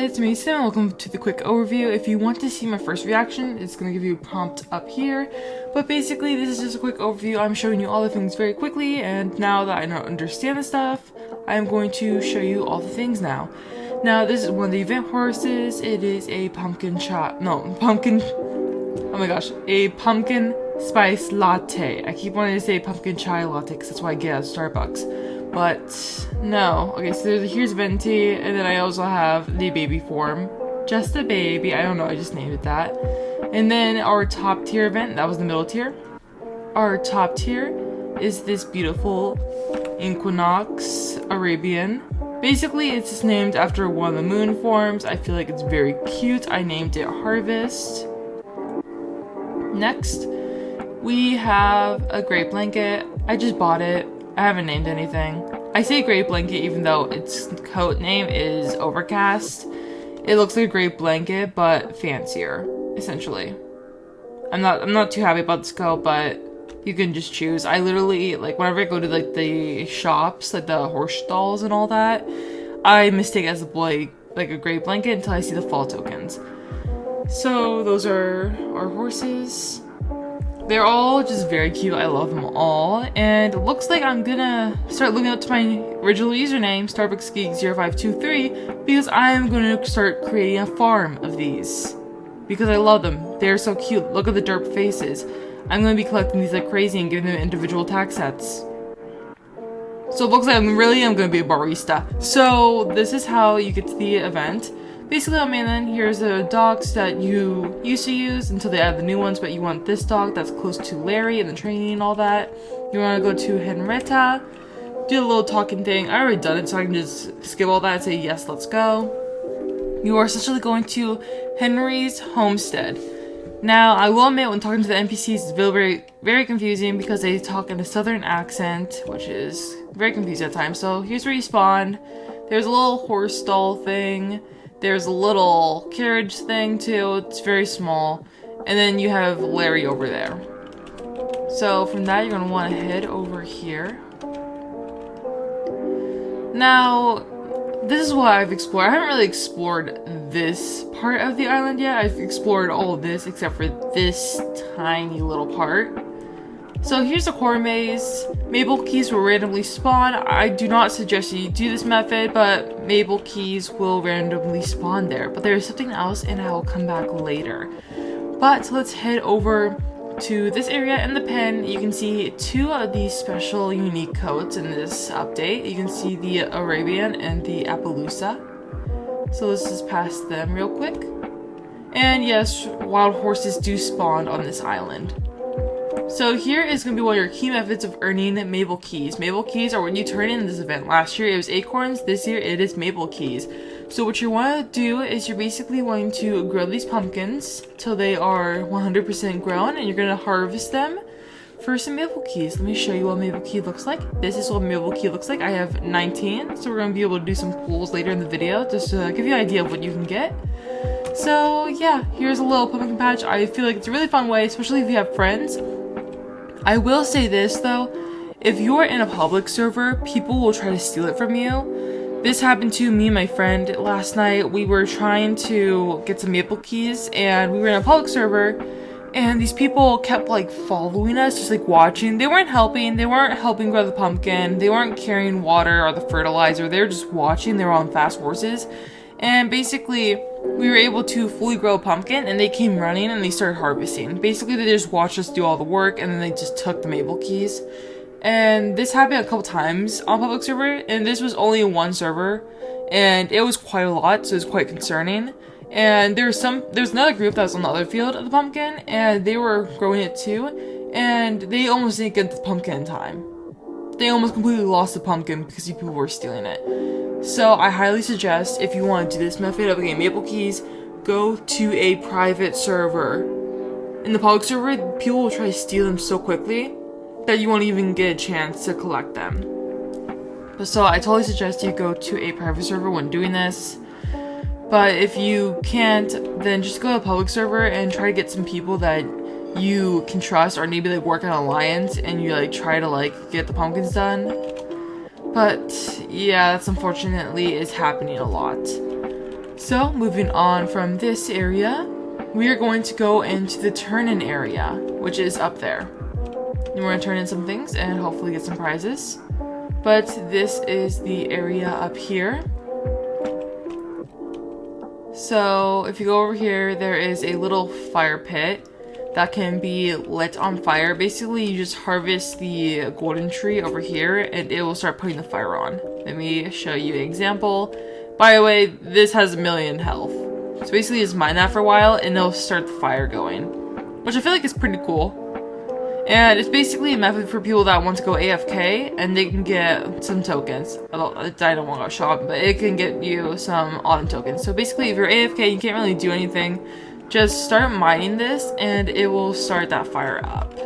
it's Mason and welcome to the quick overview. If you want to see my first reaction, it's going to give you a prompt up here. But basically, this is just a quick overview. I'm showing you all the things very quickly, and now that I don't understand the stuff, I'm going to show you all the things now. Now, this is one of the event horses. It is a a pumpkin spice latte. I keep wanting to say pumpkin chai latte because that's what I get at Starbucks. But no. Okay, so here's venti, and then I also have the baby form. Just a baby. I don't know, I just named it that. And then our top tier event, that was the middle tier. Our top tier is this beautiful Equinox Arabian. Basically, it's just named after one of the moon forms. I feel like it's very cute. I named it Harvest. Next, we have a great blanket. I just bought it. I haven't named anything. I say great blanket even though its coat name is Overcast. It looks like a great blanket, but fancier, essentially. I'm not too happy about this coat, but you can just choose. I literally, like, whenever I go to, like, the shops, like the horse stalls and all that, I mistake it as a great blanket until I see the fall tokens. So those are our horses. They're all just very cute. I love them all. And it looks like I'm gonna start living up to my original username, StarbucksGeek0523, because I am gonna start creating a farm of these. Because I love them. They're so cute. Look at the derp faces. I'm gonna be collecting these like crazy and giving them individual tag sets. So it looks like I'm gonna be a barista. So this is how you get to the event. Basically on mainland, here's the dogs that you used to use until they add the new ones, but you want this dog that's close to Larry and the training and all that. You want to go to 𝕍𝕚𝕤𝕚𝕚𝕚, do a little talking thing. I already done it, so I can just skip all that and say, yes, let's go. You are essentially going to Henry's homestead. Now, I will admit, when talking to the NPCs, it's very, very confusing because they talk in a southern accent, which is very confusing at times. So here's where you spawn. There's a little horse stall thing. There's a little carriage thing too, it's very small. And then you have Larry over there. So from that, you're gonna wanna head over here. Now, this is what I've explored. I haven't really explored this part of the island yet. I've explored all of this except for this tiny little part. So here's the core maze. Mabel keys will randomly spawn. I do not suggest you do this method, but Mabel keys will randomly spawn there. But there's something else and I will come back later. But let's head over to this area in the pen. You can see two of these special unique coats in this update. You can see the Arabian and the Appaloosa. So let's just pass them real quick. And yes, wild horses do spawn on this island. So here is going to be one of your key methods of earning Mabel keys. Mabel keys are when you turn in this event. Last year it was acorns, this year it is Mabel keys. So what you want to do is you're basically going to grow these pumpkins till they are 100% grown, and you're going to harvest them for some Mabel keys. Let me show you what Mabel key looks like. This is what Mabel key looks like. I have 19, so we're going to be able to do some pulls later in the video just to give you an idea of what you can get. So yeah, here's a little pumpkin patch. I feel like it's a really fun way, especially if you have friends. I will say this though, if you're in a public server, people will try to steal it from you. This happened to me and my friend last night. We were trying to get some Maple keys and we were in a public server and these people kept like following us, just like watching. They weren't helping grow the pumpkin, they weren't carrying water or the fertilizer, they were just watching. They were on fast horses. And basically, we were able to fully grow a pumpkin, and they came running and they started harvesting. Basically, they just watched us do all the work, and then they just took the Mabel keys. And this happened a couple times on public server, and this was only one server, and it was quite a lot, so it was quite concerning. And there's another group that was on the other field of the pumpkin, and they were growing it too, and they almost didn't get the pumpkin in time. They almost completely lost the pumpkin because people were stealing it. So I highly suggest, if you want to do this method of getting Mabel keys, go to a private server. In the public server, people will try to steal them so quickly that you won't even get a chance to collect them. So I totally suggest you go to a private server when doing this. But if you can't, then just go to a public server and try to get some people that you can trust, or maybe they work in an alliance and you like try to like get the pumpkins done. But yeah, that's unfortunately is happening a lot. So moving on from this area, we are going to go into the turn-in area, which is up there. And we're going to turn in some things and hopefully get some prizes. But this is the area up here. So if you go over here, there is a little fire pit that can be lit on fire. Basically, you just harvest the golden tree over here and it will start putting the fire on. Let me show you an example. By the way, this has 1,000,000 health. So basically just mine that for a while and it'll start the fire going, which I feel like is pretty cool. And it's basically a method for people that want to go AFK and they can get some tokens. I don't want to go shop, but it can get you some autumn tokens. So basically if you're AFK, you can't really do anything. Just start mining this and it will start that fire up.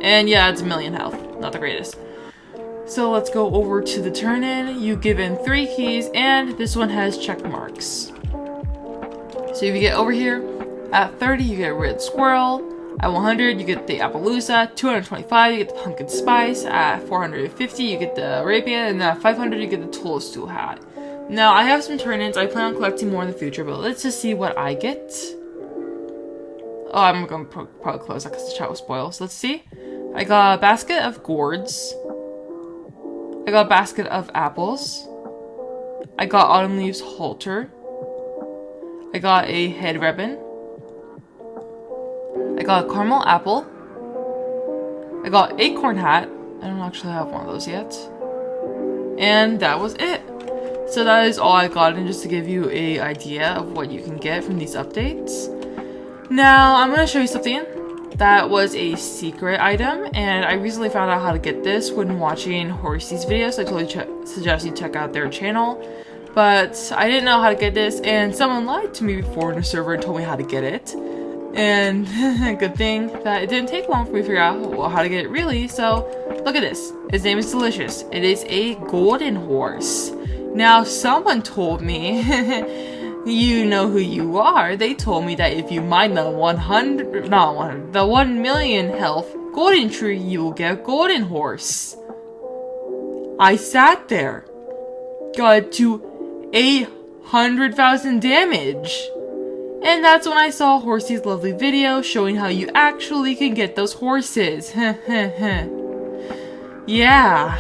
And yeah, it's 1,000,000 health. Not the greatest. So let's go over to the turn-in. You give in 3 keys and this one has check marks. So if you get over here, at 30 you get a red squirrel, at 100 you get the 𝕂𝕠ℂ𝕂, 225 you get the pumpkin spice, at 450 you get the Arabian, and at 500 you get the toadstool hat. Now I have some turn-ins, I plan on collecting more in the future, but let's just see what I get. Oh, I'm gonna probably close that because the chat will spoil, so let's see. I got a basket of gourds. I got a basket of apples. I got autumn leaves halter. I got a head ribbon. I got a caramel apple. I got acorn hat. I don't actually have one of those yet. And that was it. So that is all I got, and just to give you an idea of what you can get from these updates. Now I'm going to show you something that was a secret item, and I recently found out how to get this when watching Horsey's videos, so I totally suggest you check out their channel. But I didn't know how to get this, and someone lied to me before in the server and told me how to get it. And good thing that it didn't take long for me to figure out how to get it really. So look at this. His name is Delicious. It is a golden horse. Now someone told me, you know who you are. They told me that if you mine the 1,000,000 health golden tree, you will get a golden horse. I sat there, got to 800,000 damage. And that's when I saw Horsey's lovely video showing how you actually can get those horses. Yeah,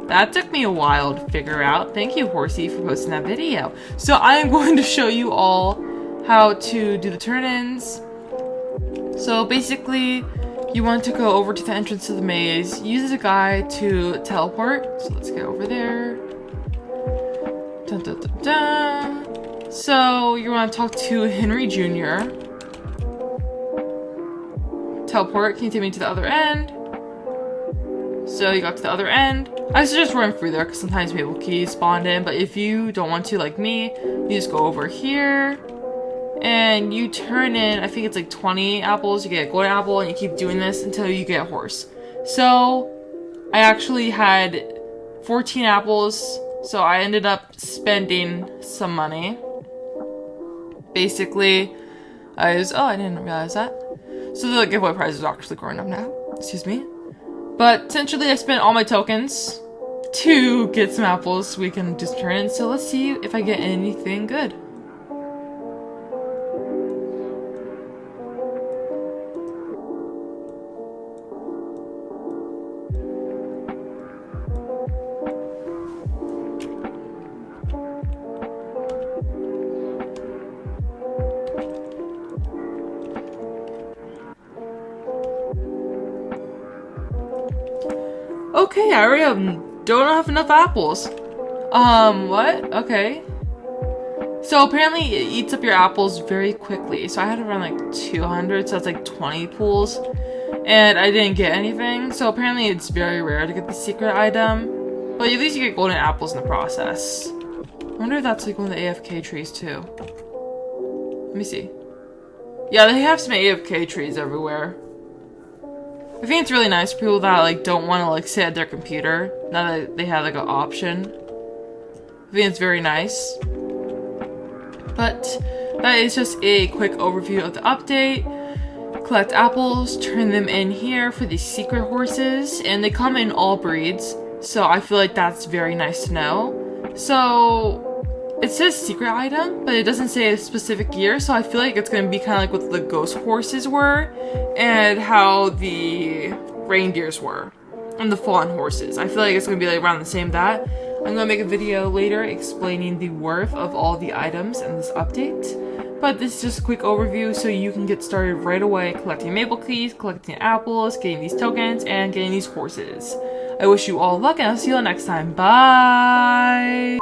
that took me a while to figure out. Thank you, Horsey, for posting that video. So I am going to show you all how to do the turn-ins. So basically, you want to go over to the entrance to the maze, use the guy to teleport. So let's get over there. Dun, dun, dun, dun. So you want to talk to Henry Jr. Teleport, can you take me to the other end? So you got to the other end. I suggest running through there because sometimes people keys spawned in, but if you don't want to like me, you just go over here and you turn in, I think it's like 20 apples, you get a golden apple, and you keep doing this until you get a horse. So I actually had 14 apples, so I ended up spending some money. Basically, I didn't realize that. So the giveaway prize is actually growing up now. Excuse me. But essentially, I spent all my tokens to get some apples so we can just turn in. So let's see if I get anything good. Okay, I already don't have enough apples. What? Okay. So apparently it eats up your apples very quickly. So I had to run like 200, so that's like 20 pools. And I didn't get anything. So apparently it's very rare to get the secret item. But at least you get golden apples in the process. I wonder if that's like one of the AFK trees too. Let me see. Yeah, they have some AFK trees everywhere. I think it's really nice for people that like don't want to like sit at their computer now that they have like an option. I think it's very nice. But that is just a quick overview of the update. Collect apples, turn them in here for these secret horses, and they come in all breeds, so I feel like that's very nice to know. So it says secret item, but it doesn't say a specific year, so I feel like it's gonna be kind of like what the ghost horses were and how the reindeers were and the fallen horses. I feel like it's gonna be like around the same that. I'm gonna make a video later explaining the worth of all the items in this update. But this is just a quick overview so you can get started right away collecting maple keys, collecting apples, getting these tokens, and getting these horses. I wish you all luck and I'll see you all next time. Bye!